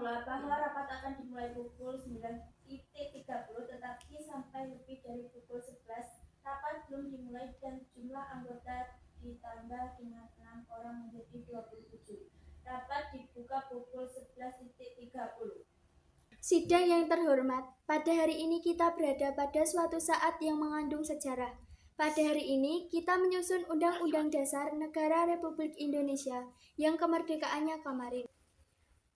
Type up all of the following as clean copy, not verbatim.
semula bahwa rapat akan dimulai pukul 9.30, tetapi sampai lebih dari pukul 11 rapat belum dimulai dan jumlah anggota ditambah dengan 6 orang menjadi 27. Rapat dibuka pukul 11.30. Sidang yang terhormat, pada hari ini kita berada pada suatu saat yang mengandung sejarah. Pada hari ini, kita menyusun Undang-Undang Dasar Negara Republik Indonesia yang kemerdekaannya kemarin.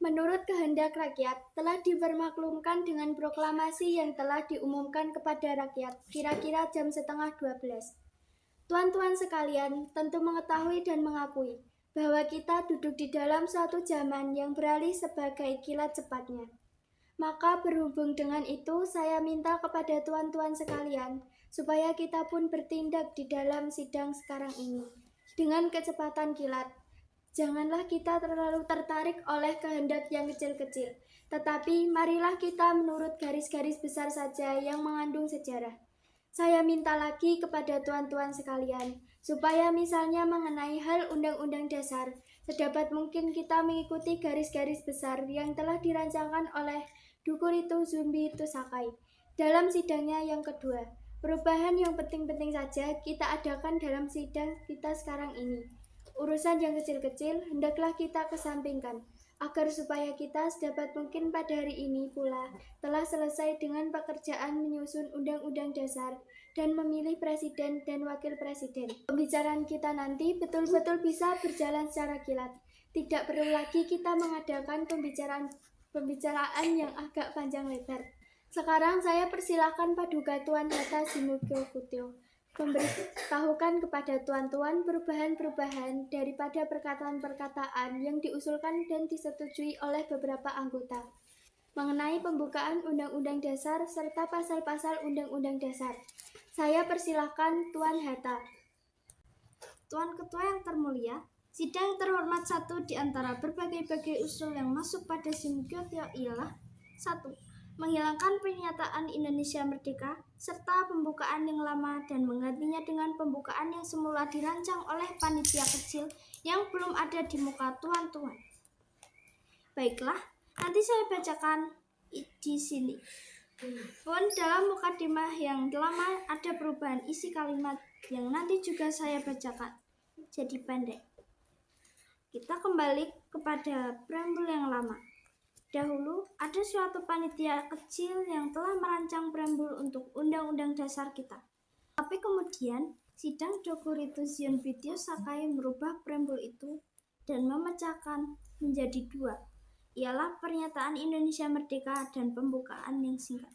Menurut kehendak rakyat, telah dipermaklumkan dengan proklamasi yang telah diumumkan kepada rakyat, kira-kira jam setengah 12. Tuan-tuan sekalian tentu mengetahui dan mengakui bahwa kita duduk di dalam suatu zaman yang beralih sebagai kilat cepatnya. Maka berhubung dengan itu, saya minta kepada tuan-tuan sekalian, supaya kita pun bertindak di dalam sidang sekarang ini, dengan kecepatan kilat. Janganlah kita terlalu tertarik oleh kehendak yang kecil-kecil, tetapi marilah kita menurut garis-garis besar saja yang mengandung sejarah. Saya minta lagi kepada tuan-tuan sekalian, supaya misalnya mengenai hal Undang-Undang Dasar, sedapat mungkin kita mengikuti garis-garis besar yang telah dirancangkan oleh Dukuritu Zumbi Tusakai. Dalam sidangnya yang kedua, perubahan yang penting-penting saja kita adakan dalam sidang kita sekarang ini. Urusan yang kecil-kecil hendaklah kita kesampingkan, agar supaya kita sedapat mungkin pada hari ini pula telah selesai dengan pekerjaan menyusun Undang-Undang Dasar dan memilih Presiden dan Wakil Presiden. Pembicaraan kita nanti betul-betul bisa berjalan secara kilat. Tidak perlu lagi kita mengadakan pembicaraan yang agak panjang lebar. Sekarang saya persilahkan Paduka Tuan Hatta Simukyo Kutyo memberitahukan kepada tuan-tuan perubahan-perubahan daripada perkataan-perkataan yang diusulkan dan disetujui oleh beberapa anggota mengenai pembukaan Undang-Undang Dasar serta pasal-pasal Undang-Undang Dasar. Saya persilahkan Tuan Hatta. Tuan Ketua yang termulia, sidang terhormat satu di antara berbagai-bagai usul yang masuk pada Simukyo ialah 1. Menghilangkan pernyataan Indonesia Merdeka serta pembukaan yang lama dan menggantinya dengan pembukaan yang semula dirancang oleh panitia kecil yang belum ada di muka tuan-tuan. Baiklah, nanti saya bacakan di sini. Pun dalam mukadimah yang lama ada perubahan isi kalimat yang nanti juga saya bacakan. Jadi pendek. Kita kembali kepada preambul yang lama. Dahulu ada suatu panitia kecil yang telah merancang preambul untuk Undang-Undang Dasar kita. Tapi kemudian sidang Dukuritu Zumbi Tusakai merubah preambul itu dan memecahkan menjadi 2. Ialah pernyataan Indonesia Merdeka dan pembukaan yang singkat.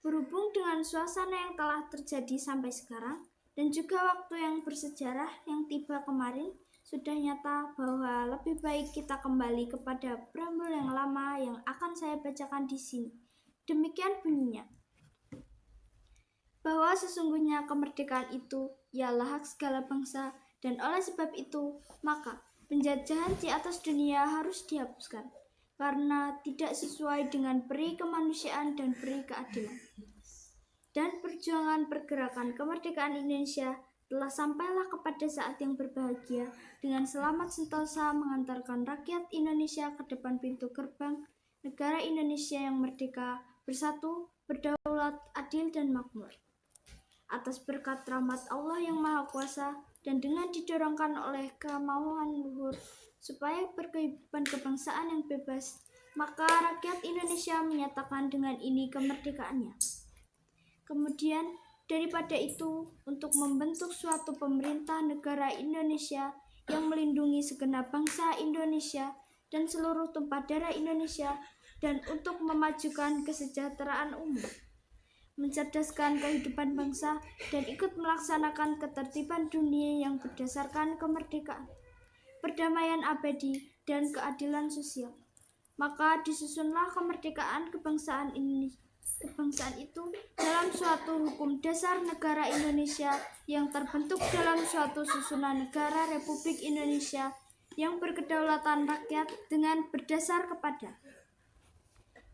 Berhubung dengan suasana yang telah terjadi sampai sekarang dan juga waktu yang bersejarah yang tiba kemarin, sudah nyata bahwa lebih baik kita kembali kepada preambul yang lama yang akan saya bacakan di sini. Demikian bunyinya. Bahwa sesungguhnya kemerdekaan itu ialah hak segala bangsa dan oleh sebab itu maka penjajahan di atas dunia harus dihapuskan karena tidak sesuai dengan peri kemanusiaan dan peri keadilan. Dan perjuangan pergerakan kemerdekaan Indonesia telah sampailah kepada saat yang berbahagia dengan selamat sentosa mengantarkan rakyat Indonesia ke depan pintu gerbang negara Indonesia yang merdeka, bersatu, berdaulat, adil dan makmur. Atas berkat rahmat Allah yang Maha Kuasa dan dengan didorongkan oleh kemauan luhur supaya berkehidupan kebangsaan yang bebas, maka rakyat Indonesia menyatakan dengan ini kemerdekaannya. Kemudian daripada itu, untuk membentuk suatu pemerintah negara Indonesia yang melindungi segenap bangsa Indonesia dan seluruh tumpah darah Indonesia dan untuk memajukan kesejahteraan umum, mencerdaskan kehidupan bangsa dan ikut melaksanakan ketertiban dunia yang berdasarkan kemerdekaan, perdamaian abadi dan keadilan sosial. Maka disusunlah kemerdekaan kebangsaan itu dalam suatu hukum dasar negara Indonesia yang terbentuk dalam suatu susunan negara Republik Indonesia yang berkedaulatan rakyat dengan berdasar kepada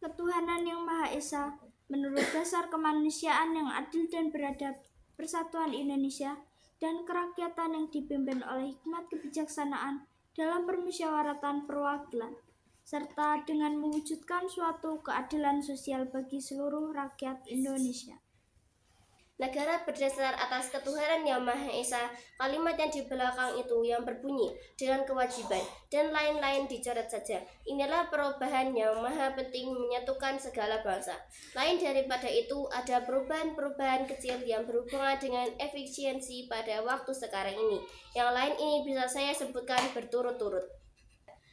ketuhanan yang Maha Esa menurut dasar kemanusiaan yang adil dan beradab, persatuan Indonesia, dan kerakyatan yang dipimpin oleh hikmat kebijaksanaan dalam permusyawaratan perwakilan, serta dengan mewujudkan suatu keadilan sosial bagi seluruh rakyat Indonesia. Negara berdasar atas ketuhanan yang Maha Esa, kalimat yang di belakang itu yang berbunyi dengan kewajiban dan lain-lain dicoret saja. Inilah perubahan yang maha penting menyatukan segala bangsa. Lain daripada itu, ada perubahan-perubahan kecil yang berhubungan dengan efisiensi pada waktu sekarang ini. Yang lain ini bisa saya sebutkan berturut-turut.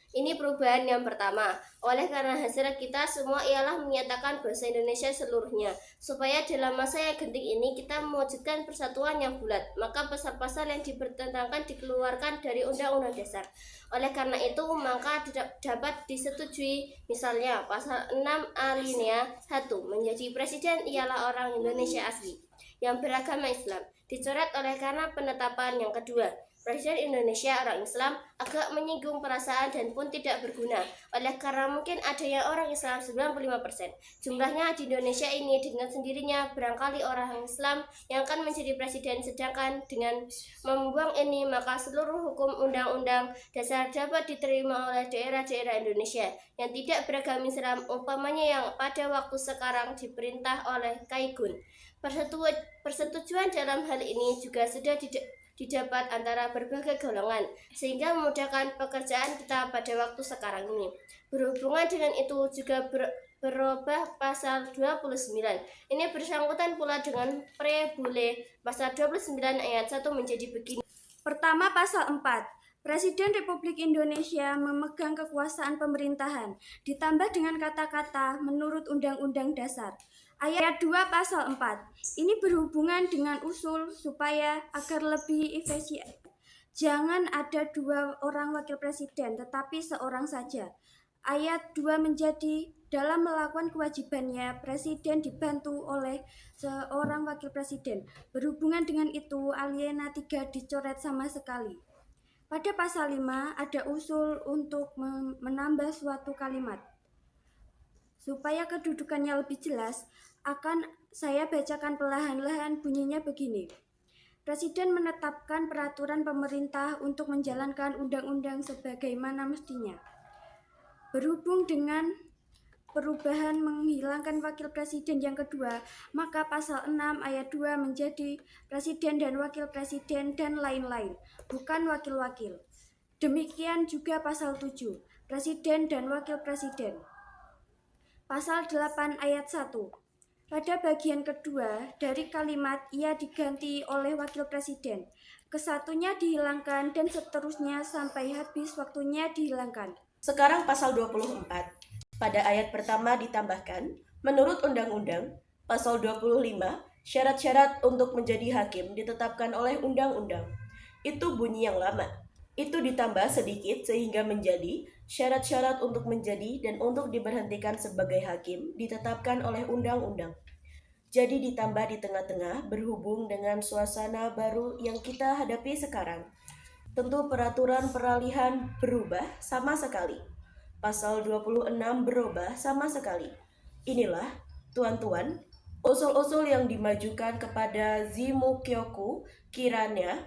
Ini perubahan yang pertama. Oleh karena hasrat kita semua ialah menyatakan bahasa Indonesia seluruhnya. Supaya dalam masa yang genting ini kita mewujudkan persatuan yang bulat, maka pasal-pasal yang dipertentangkan dikeluarkan dari Undang-Undang Dasar. Oleh karena itu, maka dapat disetujui. Misalnya, pasal 6 alinea 1 menjadi presiden ialah orang Indonesia asli yang beragama Islam. Dicoret oleh karena penetapan yang kedua. Presiden Indonesia orang Islam agak menyinggung perasaan dan pun tidak berguna. Oleh karena mungkin ada yang orang Islam 95%. Jumlahnya di Indonesia ini dengan sendirinya barangkali orang Islam yang akan menjadi presiden, sedangkan dengan membuang ini maka seluruh hukum undang-undang dasar dapat diterima oleh daerah-daerah Indonesia yang tidak beragama Islam, umpamanya yang pada waktu sekarang diperintah oleh Kaigun. Persetujuan dalam hal ini juga sudah didapat antara berbagai golongan, sehingga memudahkan pekerjaan kita pada waktu sekarang ini. Berhubungan dengan itu juga berubah pasal 29. Ini bersangkutan pula dengan preambule pasal 29 ayat 1 menjadi begini. Pertama, pasal 4. Presiden Republik Indonesia memegang kekuasaan pemerintahan, ditambah dengan kata-kata menurut Undang-Undang Dasar. Ayat 2 pasal 4. Ini berhubungan dengan usul supaya agar lebih efisien. Jangan ada 2 orang wakil presiden, tetapi seorang saja. Ayat 2 menjadi dalam melakukan kewajibannya, presiden dibantu oleh seorang wakil presiden. Berhubungan dengan itu, alinea 3 dicoret sama sekali. Pada pasal 5 ada usul untuk menambah suatu kalimat. Supaya kedudukannya lebih jelas, akan saya bacakan perlahan-lahan, bunyinya begini. Presiden menetapkan peraturan pemerintah untuk menjalankan undang-undang sebagaimana mestinya. Berhubung dengan perubahan menghilangkan wakil presiden yang kedua, maka pasal 6 ayat 2 menjadi presiden dan wakil presiden dan lain-lain, bukan wakil-wakil. Demikian juga pasal 7, presiden dan wakil presiden. Pasal 8 ayat 1. Pada bagian kedua dari kalimat ia diganti oleh wakil presiden. Kesatunya dihilangkan dan seterusnya sampai habis waktunya dihilangkan. Sekarang pasal 24. Pada ayat pertama ditambahkan, menurut undang-undang, pasal 25, syarat-syarat untuk menjadi hakim ditetapkan oleh undang-undang. Itu bunyi yang lama. Itu ditambah sedikit sehingga menjadi syarat-syarat untuk menjadi dan untuk diberhentikan sebagai hakim ditetapkan oleh undang-undang. Jadi ditambah di tengah-tengah berhubung dengan suasana baru yang kita hadapi sekarang. Tentu peraturan peralihan berubah sama sekali. Pasal 26 berubah sama sekali. Inilah, tuan-tuan, usul-usul yang dimajukan kepada Zimukyoku kiranya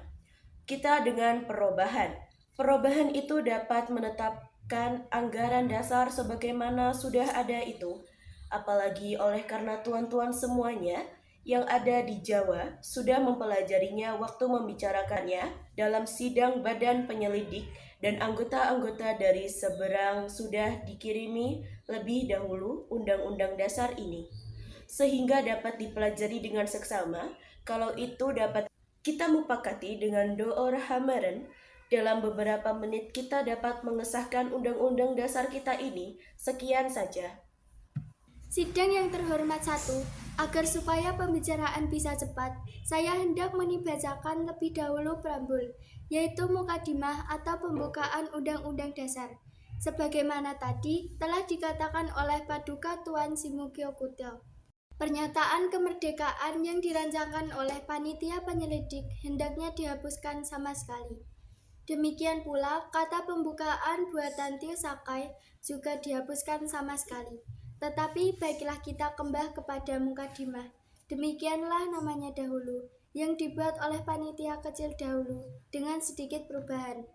kita dengan perubahan. Perubahan itu dapat menetapkan anggaran dasar sebagaimana sudah ada itu. Apalagi oleh karena tuan-tuan semuanya yang ada di Jawa sudah mempelajarinya waktu membicarakannya dalam sidang badan penyelidik dan anggota-anggota dari seberang sudah dikirimi lebih dahulu Undang-Undang Dasar ini. Sehingga dapat dipelajari dengan seksama, kalau itu dapat kita mupakati dengan Door Hameren, dalam beberapa menit kita dapat mengesahkan Undang-Undang Dasar kita ini. Sekian saja. Sidang yang terhormat 1, agar supaya pembicaraan bisa cepat, saya hendak menibacakan lebih dahulu preambul, yaitu mukadimah atau pembukaan Undang-Undang Dasar. Sebagaimana tadi telah dikatakan oleh Paduka Tuan Simukyoku. Pernyataan kemerdekaan yang dirancangkan oleh panitia penyelidik hendaknya dihapuskan sama sekali. Demikian pula kata pembukaan buatan Tio Sakai juga dihapuskan sama sekali. Tetapi baiklah kita kembali kepada mukadimah. Demikianlah namanya dahulu, yang dibuat oleh panitia kecil dahulu dengan sedikit perubahan.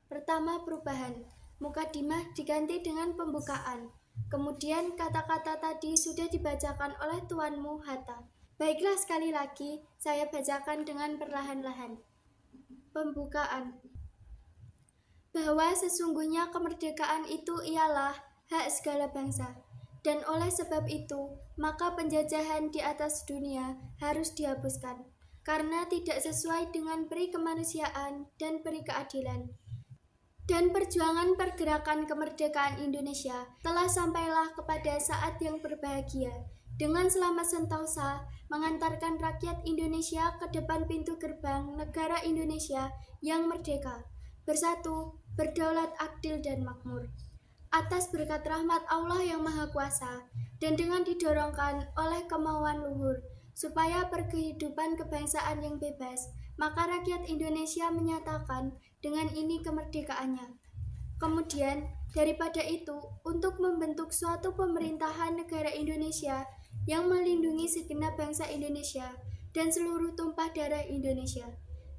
Pertama, perubahan. Mukadimah diganti dengan pembukaan. Kemudian kata-kata tadi sudah dibacakan oleh tuanmu Hatta. Baiklah, sekali lagi saya bacakan dengan perlahan-lahan. Pembukaan. Bahwa sesungguhnya kemerdekaan itu ialah hak segala bangsa. Dan oleh sebab itu, maka penjajahan di atas dunia harus dihapuskan, karena tidak sesuai dengan peri kemanusiaan dan peri keadilan. Dan perjuangan pergerakan kemerdekaan Indonesia telah sampailah kepada saat yang berbahagia, dengan selamat sentosa mengantarkan rakyat Indonesia ke depan pintu gerbang negara Indonesia yang merdeka, bersatu, berdaulat, adil, dan makmur. Atas berkat rahmat Allah yang Maha Kuasa, dan dengan didorongkan oleh kemauan luhur, supaya berkehidupan kebangsaan yang bebas, maka rakyat Indonesia menyatakan dengan ini kemerdekaannya. Kemudian, daripada itu, untuk membentuk suatu pemerintahan negara Indonesia yang melindungi segenap bangsa Indonesia dan seluruh tumpah darah Indonesia,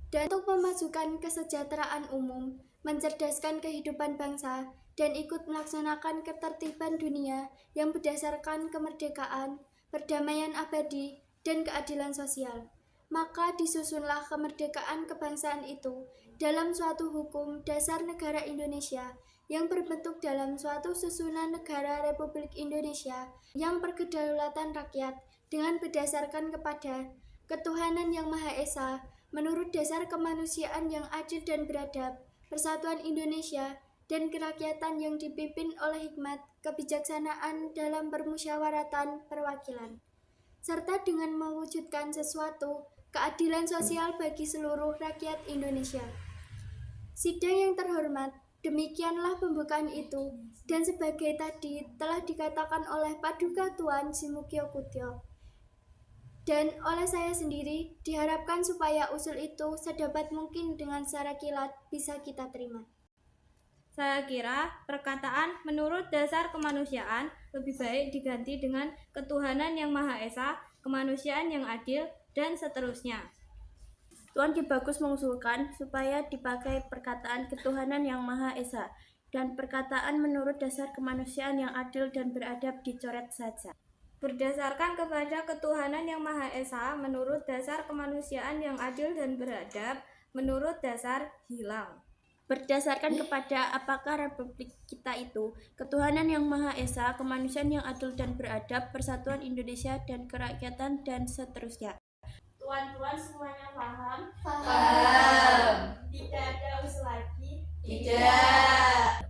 dan untuk memajukan kesejahteraan umum, mencerdaskan kehidupan bangsa, dan ikut melaksanakan ketertiban dunia yang berdasarkan kemerdekaan, perdamaian abadi, dan keadilan sosial. Maka disusunlah kemerdekaan kebangsaan itu dalam suatu hukum dasar negara Indonesia yang berbentuk dalam suatu susunan negara Republik Indonesia yang berkedaulatan rakyat dengan berdasarkan kepada ketuhanan yang Maha Esa, menurut dasar kemanusiaan yang adil dan beradab, persatuan Indonesia, dan kerakyatan yang dipimpin oleh hikmat kebijaksanaan dalam permusyawaratan perwakilan, serta dengan mewujudkan sesuatu keadilan sosial bagi seluruh rakyat Indonesia. Sidang yang terhormat, demikianlah pembukaan itu, dan sebagai tadi telah dikatakan oleh Paduka Tuan Simukyo Kutyo, dan oleh saya sendiri, diharapkan supaya usul itu sedapat mungkin dengan secara kilat bisa kita terima. Saya kira perkataan menurut dasar kemanusiaan lebih baik diganti dengan ketuhanan yang Maha Esa, kemanusiaan yang adil, dan seterusnya. Tuan Ki Bagus mengusulkan supaya dipakai perkataan ketuhanan yang Maha Esa dan perkataan menurut dasar kemanusiaan yang adil dan beradab dicoret saja. Berdasarkan kepada ketuhanan yang Maha Esa, menurut dasar kemanusiaan yang adil dan beradab, menurut dasar hilang. Berdasarkan kepada apakah republik kita itu, ketuhanan yang Maha Esa, kemanusiaan yang adil dan beradab, persatuan Indonesia dan kerakyatan, dan seterusnya. Tuan-tuan semuanya paham? Paham. Tidak ada usul lagi? Tidak.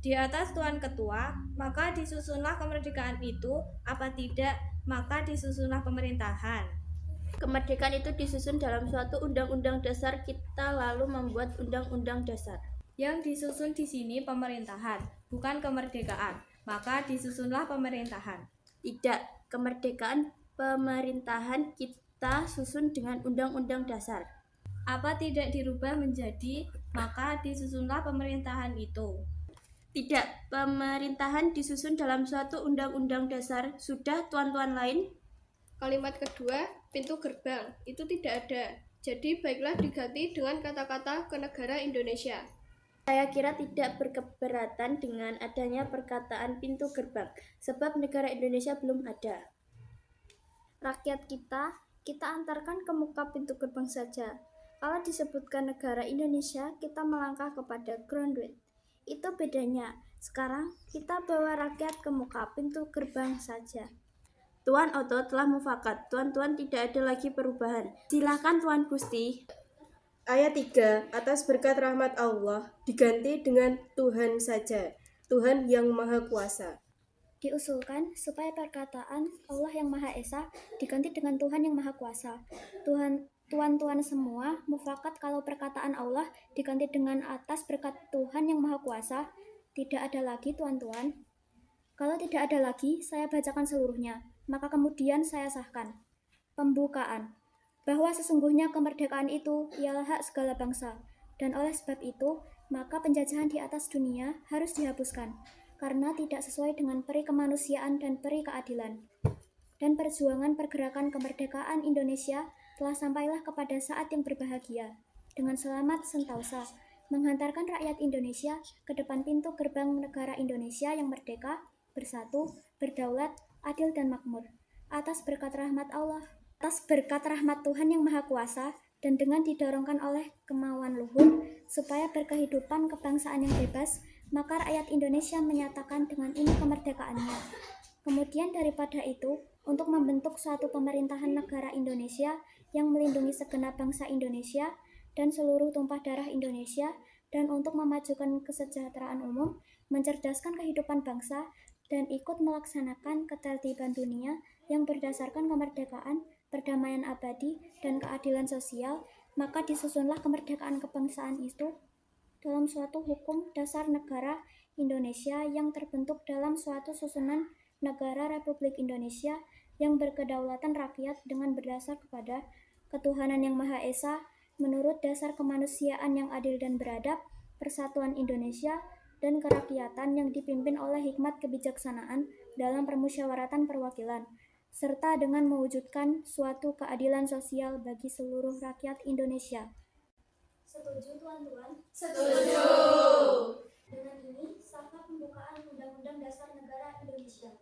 Di atas Tuan Ketua, maka disusunlah kemerdekaan itu, apa tidak, maka disusunlah pemerintahan. Kemerdekaan itu disusun dalam suatu undang-undang dasar, kita lalu membuat undang-undang dasar. Yang disusun di sini pemerintahan, bukan kemerdekaan, maka disusunlah pemerintahan. Tidak, kemerdekaan pemerintahan kita susun dengan undang-undang dasar. Apa tidak dirubah menjadi, maka disusunlah pemerintahan itu. Tidak, pemerintahan disusun dalam suatu undang-undang dasar. Sudah, tuan-tuan lain? Kalimat kedua, pintu gerbang, itu tidak ada. Jadi baiklah diganti dengan kata-kata ke negara Indonesia. Saya kira tidak berkeberatan dengan adanya perkataan pintu gerbang, sebab negara Indonesia belum ada. Rakyat kita antarkan ke muka pintu gerbang saja. Kalau disebutkan negara Indonesia, kita melangkah kepada grounded. Itu bedanya. Sekarang kita bawa rakyat ke muka pintu gerbang saja. Tuan Oto telah mufakat. Tuan-tuan tidak ada lagi perubahan. Silakan Tuan Gusti. Ayat 3, atas berkat rahmat Allah, diganti dengan Tuhan saja, Tuhan yang Maha Kuasa. Diusulkan supaya perkataan Allah yang Maha Esa diganti dengan Tuhan yang Maha Kuasa. Tuan-tuan semua mufakat kalau perkataan Allah diganti dengan atas berkat Tuhan yang Maha Kuasa. Tidak ada lagi, tuan-tuan. Kalau tidak ada lagi, saya bacakan seluruhnya, maka kemudian saya sahkan. Pembukaan. Bahwa sesungguhnya kemerdekaan itu ialah hak segala bangsa, dan oleh sebab itu, maka penjajahan di atas dunia harus dihapuskan, karena tidak sesuai dengan peri kemanusiaan dan peri keadilan. Dan perjuangan pergerakan kemerdekaan Indonesia telah sampailah kepada saat yang berbahagia, dengan selamat sentosa, menghantarkan rakyat Indonesia ke depan pintu gerbang negara Indonesia yang merdeka, bersatu, berdaulat, adil dan makmur. Atas berkat rahmat Tuhan yang Maha Kuasa, dan dengan didorongkan oleh kemauan luhur supaya berkehidupan kebangsaan yang bebas, maka rakyat Indonesia menyatakan dengan ini kemerdekaannya. Kemudian daripada itu, untuk membentuk suatu pemerintahan negara Indonesia yang melindungi segenap bangsa Indonesia dan seluruh tumpah darah Indonesia, dan untuk memajukan kesejahteraan umum, mencerdaskan kehidupan bangsa, dan ikut melaksanakan ketertiban dunia yang berdasarkan kemerdekaan, perdamaian abadi, dan keadilan sosial, maka disusunlah kemerdekaan kebangsaan itu dalam suatu hukum dasar negara Indonesia yang terbentuk dalam suatu susunan negara Republik Indonesia yang berkedaulatan rakyat dengan berdasar kepada ketuhanan yang Maha Esa, menurut dasar kemanusiaan yang adil dan beradab, persatuan Indonesia, dan kerakyatan yang dipimpin oleh hikmat kebijaksanaan dalam permusyawaratan perwakilan, serta dengan mewujudkan suatu keadilan sosial bagi seluruh rakyat Indonesia. Setuju, tuan-tuan? Setuju. Dengan ini, sah pembukaan Undang-Undang Dasar Negara Indonesia.